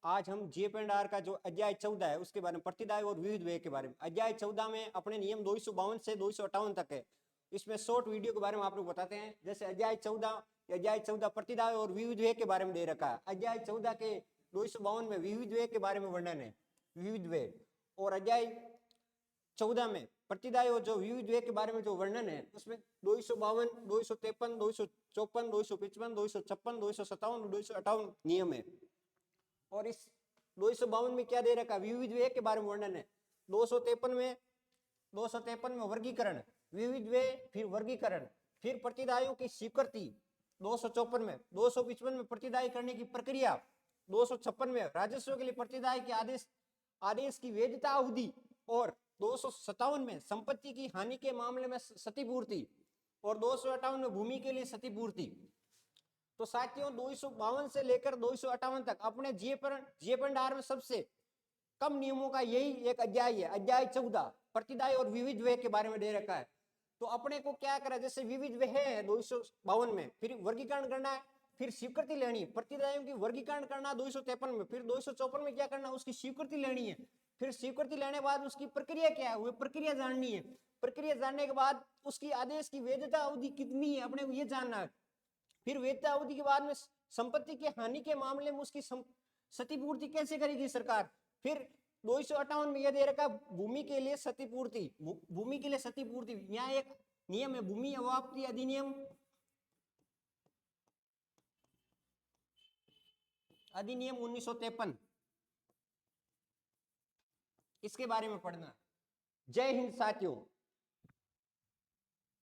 आज हम GF&R का जो अध्याय 14 है उसके बारे में, प्रतिदाय और विविध व्यय के बारे में। अध्याय 14 में अपने नियम 252 से 258 तक है। इसमें शॉर्ट वीडियो के बारे में आप लोग बताते हैं। जैसे अध्याय 14 प्रतिदाय और विविध व्यय के बारे में दे रखा है। अध्याय 14 के 252 में विविध व्यय के बारे में वर्णन है, विविध व्यय। और अध्याय 14 में प्रतिदाय और जो विविध व्यय के बारे में जो वर्णन है उसमें 252, 253, 254, 255, 256, 257, 258 नियम है। और इस 252 में क्या दे रखा है? विविध व्यय के बारे में वर्णन है। 253 में वर्गीकरण, विविध व्यय, फिर वर्गीकरण, फिर प्रतिदायों की स्वीकृति 254 में, 255 में प्रतिदाय करने की प्रक्रिया, 256 में राजस्व के लिए प्रतिदाय के आदेश की वैधता अवधि, और 257 में संपत्ति की हानि के मामले में क्षतिपूर्ति, और 258 में भूमि के लिए क्षतिपूर्ति। तो साथियों 252 से लेकर 258 तक अपने GF&R में सबसे कम नियमों का यही एक अध्याय है, अध्याय 14 प्रतिदाय और विविध व्यय के बारे में दे रखा है। तो अपने को क्या करा, जैसे विविध व्यय है 252 में, फिर वर्गीकरण करना है, फिर स्वीकृति लेनी है, प्रतिदायों की वर्गीकरण करना 253 में, फिर 254 में क्या करना, उसकी स्वीकृति लेनी है, फिर स्वीकृति लेने के बाद उसकी प्रक्रिया क्या है, वो प्रक्रिया जाननी है, प्रक्रिया जानने के बाद उसकी आदेश की वैधता अवधि कितनी है अपने को ये जानना है, फिर वैधता अवधि के बाद में संपत्ति की हानि के मामले में उसकी क्षतिपूर्ति कैसे करेगी सरकार। फिर 258 में यह दे रखा भूमि के लिए क्षतिपूर्ति, भूमि के लिए क्षतिपूर्ति, यहाँ एक नियम है भूमि अवाप्ति अधिनियम 1953, इसके बारे में पढ़ना। जय हिंद साथियों।